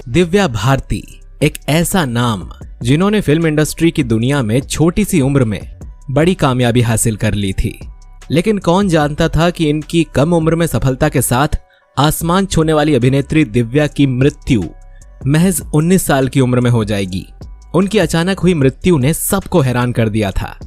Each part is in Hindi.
दिव्या भारती एक ऐसा नाम जिन्होंने फिल्म इंडस्ट्री की दुनिया में छोटी सी उम्र में बड़ी कामयाबी हासिल कर ली थी, लेकिन कौन जानता था कि इनकी कम उम्र में सफलता के साथ आसमान छूने वाली अभिनेत्री दिव्या की मृत्यु महज 19 साल की उम्र में हो जाएगी। उनकी अचानक हुई मृत्यु ने सबको हैरान कर दिया था।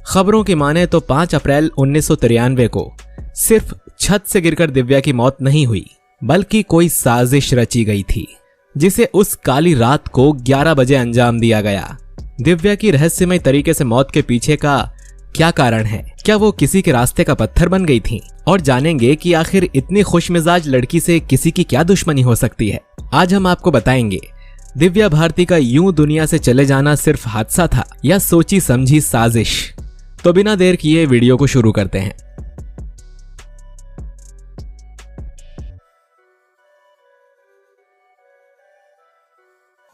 खबरों की माने तो 5 अप्रैल 1993 को सिर्फ छत से गिरकर दिव्या की मौत नहीं हुई, बल्कि कोई साजिश रची गई थी जिसे उस काली रात को 11 बजे अंजाम दिया गया। दिव्या की रहस्यमय तरीके से मौत के पीछे का क्या कारण है? क्या वो किसी के रास्ते का पत्थर बन गई थी? और जानेंगे कि आखिर इतनी खुशमिजाज लड़की से किसी की क्या दुश्मनी हो सकती है। आज हम आपको बताएंगे दिव्या भारती का यूं दुनिया से चले जाना सिर्फ हादसा था या सोची समझी साजिश। तो बिना देर किए वीडियो को शुरू करते हैं।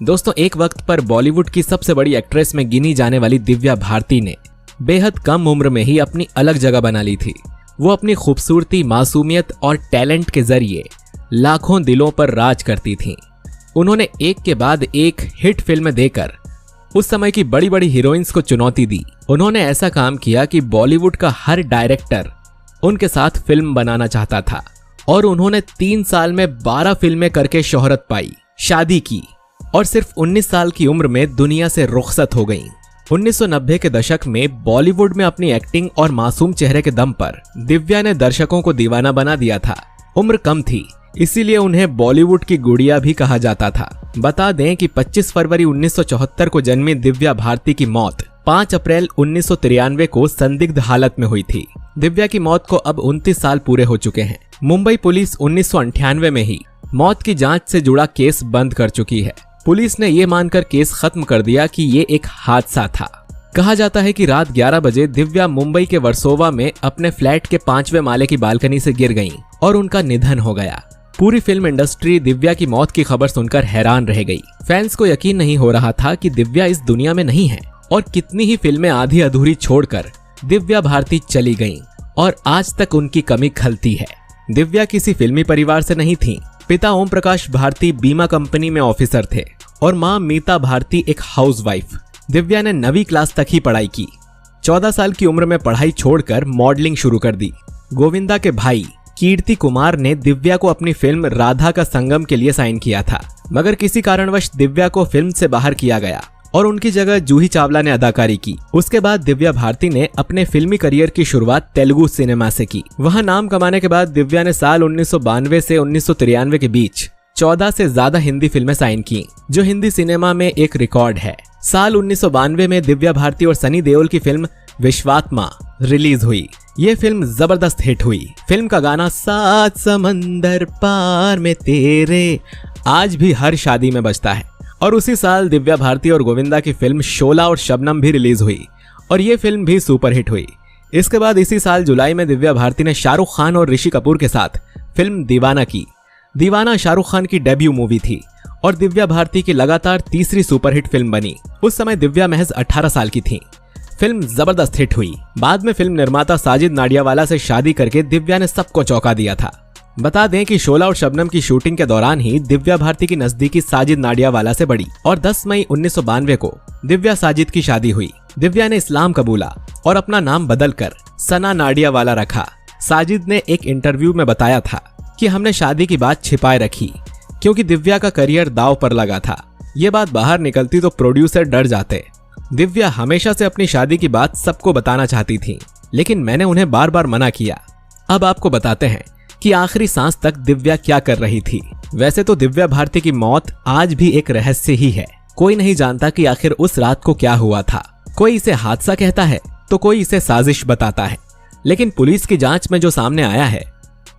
दोस्तों, एक वक्त पर बॉलीवुड की सबसे बड़ी एक्ट्रेस में गिनी जाने वाली दिव्या भारती ने बेहद कम उम्र में ही अपनी अलग जगह बना ली थी। वो अपनी खूबसूरती, मासूमियत और टैलेंट के जरिए लाखों दिलों पर राज करती थीं। उन्होंने एक के बाद एक हिट फिल्में देकर उस समय की बड़ी बड़ी हीरोइंस को चुनौती दी। उन्होंने ऐसा काम किया कि बॉलीवुड का हर डायरेक्टर उनके साथ फिल्म बनाना चाहता था और उन्होंने 3 साल में 12 फिल्में करके शोहरत पाई, शादी की और सिर्फ 19 साल की उम्र में दुनिया से रुखसत हो गईं। 1990 के दशक में बॉलीवुड में अपनी एक्टिंग और मासूम चेहरे के दम पर दिव्या ने दर्शकों को दीवाना बना दिया था। उम्र कम थी, इसीलिए उन्हें बॉलीवुड की गुड़िया भी कहा जाता था। बता दें कि 25 फरवरी 1974 को जन्मी दिव्या भारती की मौत 5 अप्रैल 1993 को संदिग्ध हालत में हुई थी। दिव्या की मौत को अब 29 साल पूरे हो चुके हैं। मुंबई पुलिस 1998 में ही मौत की जांच से जुड़ा केस बंद कर चुकी है। पुलिस ने ये मानकर केस खत्म कर दिया कि ये एक हादसा था। कहा जाता है कि रात 11 बजे दिव्या मुंबई के वर्सोवा में अपने फ्लैट के 5वें माले की बालकनी से गिर गईं और उनका निधन हो गया। पूरी फिल्म इंडस्ट्री दिव्या की मौत की खबर सुनकर हैरान रह गई। फैंस को यकीन नहीं हो रहा था कि दिव्या इस दुनिया में नहीं है और कितनी ही फिल्में आधी अधूरी छोड़कर दिव्या भारती चली गईं और आज तक उनकी कमी खलती है। दिव्या किसी फिल्मी परिवार से नहीं थी। पिता ओम प्रकाश भारती बीमा कंपनी में ऑफिसर थे और मां मीता भारती एक हाउसवाइफ। दिव्या ने 9वीं क्लास तक ही पढ़ाई की। 14 साल की उम्र में पढ़ाई छोड़कर मॉडलिंग शुरू कर दी। गोविंदा के भाई कीर्ति कुमार ने दिव्या को अपनी फिल्म राधा का संगम के लिए साइन किया था, मगर किसी कारणवश दिव्या को फिल्म से बाहर किया गया और उनकी जगह जूही चावला ने अदाकारी की। उसके बाद दिव्या भारती ने अपने फिल्मी करियर की शुरुआत तेलुगु सिनेमा से की। वहां नाम कमाने के बाद दिव्या ने साल 1992 से 1993 के बीच 14 से ज्यादा हिंदी फिल्में साइन की, जो हिंदी सिनेमा में एक रिकॉर्ड है। साल 1992 में दिव्या भारती और सनी देओल की फिल्म विश्वात्मा रिलीज हुई। ये फिल्म जबरदस्त हिट हुई। फिल्म का गाना 7 समंदर पार में तेरे आज भी हर शादी में बजता है। और उसी साल दिव्या भारती और गोविंदा की फिल्म शोला और शबनम भी रिलीज हुई और ये फिल्म भी सुपरहिट हुई। इसके बाद इसी साल जुलाई में दिव्या भारती ने शाहरुख खान और ऋषि कपूर के साथ फिल्म दीवाना की। दीवाना शाहरुख खान की डेब्यू मूवी थी और दिव्या भारती की लगातार तीसरी सुपरहिट फिल्म बनी। उस समय दिव्या महज 18 साल की थी। फिल्म जबरदस्त हिट हुई। बाद में फिल्म निर्माता साजिद नाडियावाला से शादी करके दिव्या ने सबको चौंका दिया था। बता दें कि शोला और शबनम की शूटिंग के दौरान ही दिव्या भारती की नजदीकी साजिद नाडियावाला से बढ़ी और 10 मई 1992 को दिव्या साजिद की शादी हुई। दिव्या ने इस्लाम कबूला और अपना नाम बदलकर सना नाडियावाला रखा। साजिद ने एक इंटरव्यू में बताया था कि हमने शादी की बात छिपाए रखी क्योंकि दिव्या का करियर दांव पर लगा था। ये बात बाहर निकलती तो प्रोड्यूसर डर जाते। दिव्या हमेशा से अपनी शादी की बात सबको बताना चाहती थी, लेकिन मैंने उन्हें बार बार मना किया। अब आपको बताते हैं कि आखिरी सांस तक दिव्या क्या कर रही थी। वैसे तो दिव्या भारती की मौत आज भी एक रहस्य ही है। कोई नहीं जानता कि आखिर उस रात को क्या हुआ था। कोई इसे हादसा कहता है तो कोई इसे साजिश बताता है, लेकिन पुलिस की जांच में जो सामने आया है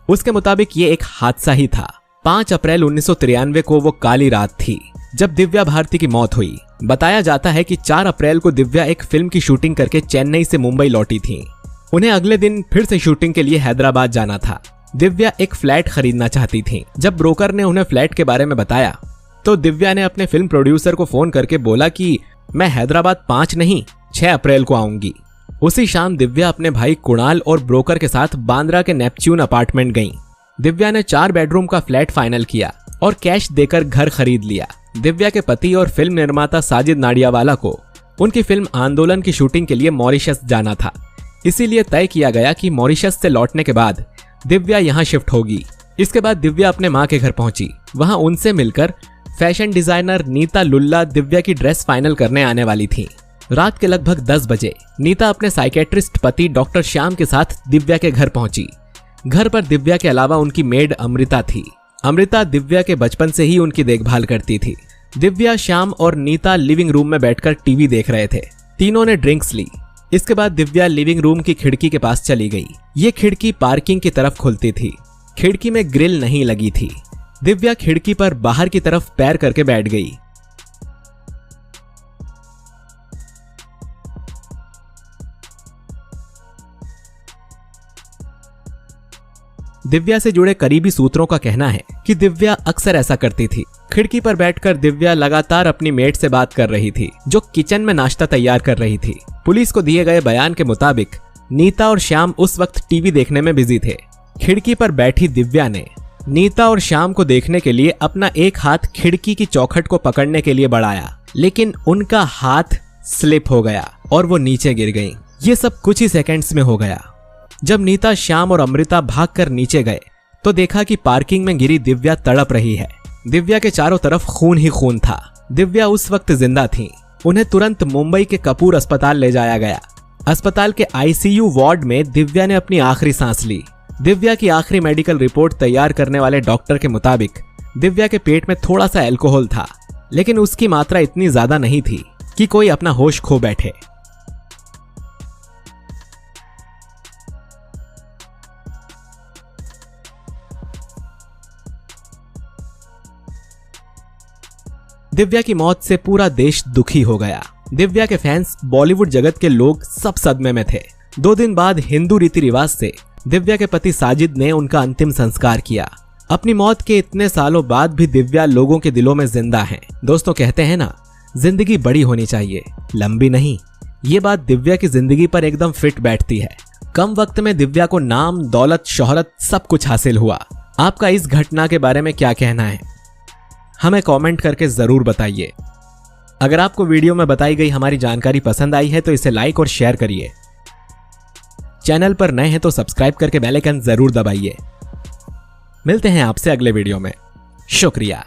उसके मुताबिक ये एक हादसा ही था। 5 अप्रैल 1993 को वो काली रात थी जब दिव्या भारती की मौत हुई। बताया जाता है कि 4 अप्रैल को दिव्या एक फिल्म की शूटिंग करके चेन्नई से मुंबई लौटी थी। उन्हें अगले दिन फिर से शूटिंग के लिए हैदराबाद जाना था। दिव्या एक फ्लैट खरीदना चाहती थी। जब ब्रोकर ने उन्हें फ्लैट के बारे में बताया तो दिव्या ने अपने फिल्म प्रोड्यूसर को फोन करके बोला कि मैं हैदराबाद 5 नहीं 6 अप्रैल को आऊंगी। उसी शाम दिव्या अपने भाई कुणाल और ब्रोकर के साथ बांद्रा के नेपच्यून अपार्टमेंट गईं। दिव्या ने 4 बेडरूम का फ्लैट फाइनल किया और कैश देकर घर खरीद लिया। दिव्या के पति और फिल्म निर्माता साजिद नाडियावाला को उनकी फिल्म आंदोलन की शूटिंग के लिए मॉरिशस जाना था, इसीलिए तय किया गया कि मॉरिशस से लौटने के बाद दिव्या यहाँ शिफ्ट होगी। इसके बाद दिव्या अपने माँ के घर पहुंची। वहां उनसे मिलकर फैशन डिजाइनर नीता लुल्ला दिव्या की ड्रेस फाइनल करने आने वाली थी। रात के लगभग 10 बजे नीता अपने साइकेट्रिस्ट पति डॉक्टर श्याम के साथ दिव्या के घर पहुंची। घर पर दिव्या के अलावा उनकी मेड अमृता थी। अमृता दिव्या के बचपन से ही उनकी देखभाल करती थी। दिव्या, श्याम और नीता लिविंग रूम में बैठकर टीवी देख रहे थे। तीनों ने ड्रिंक्स ली। इसके बाद दिव्या लिविंग रूम की खिड़की के पास चली गई। ये खिड़की पार्किंग की तरफ खुलती थी। खिड़की में ग्रिल नहीं लगी थी। दिव्या खिड़की पर बाहर की तरफ पैर करके बैठ गई। दिव्या से जुड़े करीबी सूत्रों का कहना है कि दिव्या अक्सर ऐसा करती थी। खिड़की पर बैठकर दिव्या लगातार अपनी मेड से बात कर रही थी, जो किचन में नाश्ता तैयार कर रही थी। पुलिस को दिए गए बयान के मुताबिक नीता और श्याम उस वक्त टीवी देखने में बिजी थे। खिड़की पर बैठी दिव्या ने नीता और श्याम को देखने के लिए अपना एक हाथ खिड़की की चौखट को पकड़ने के लिए बढ़ाया, लेकिन उनका हाथ स्लिप हो गया और वो नीचे गिर गईं। ये सब कुछ ही सेकंड्स में हो गया। जब नीता, श्याम और अमृता भागकर नीचे गए तो देखा कि पार्किंग में गिरी दिव्या तड़प रही है। दिव्या के चारों तरफ खून ही खून था। दिव्या उस वक्त जिंदा थी। उन्हें तुरंत मुंबई के कपूर अस्पताल ले जाया गया। अस्पताल के आईसीयू वार्ड में दिव्या ने अपनी आखिरी सांस ली। दिव्या की आखिरी मेडिकल रिपोर्ट तैयार करने वाले डॉक्टर के मुताबिक दिव्या के पेट में थोड़ा सा अल्कोहल था, लेकिन उसकी मात्रा इतनी ज्यादा नहीं थी कि कोई अपना होश खो बैठे। दिव्या की मौत से पूरा देश दुखी हो गया। दिव्या के फैंस, बॉलीवुड जगत के लोग सब सदमे में थे। 2 दिन बाद हिंदू रीति रिवाज से दिव्या के पति साजिद ने उनका अंतिम संस्कार किया। अपनी मौत के इतने सालों बाद भी दिव्या लोगों के दिलों में जिंदा हैं। दोस्तों, कहते हैं ना, जिंदगी बड़ी होनी चाहिए, लंबी नहीं। ये बात दिव्या की जिंदगी पर एकदम फिट बैठती है। कम वक्त में दिव्या को नाम, दौलत, शोहरत सब कुछ हासिल हुआ। आपका इस घटना के बारे में क्या कहना है, हमें कमेंट करके जरूर बताइए। अगर आपको वीडियो में बताई गई हमारी जानकारी पसंद आई है तो इसे लाइक और शेयर करिए। चैनल पर नए हैं तो सब्सक्राइब करके बेल आइकन जरूर दबाइए। मिलते हैं आपसे अगले वीडियो में। शुक्रिया।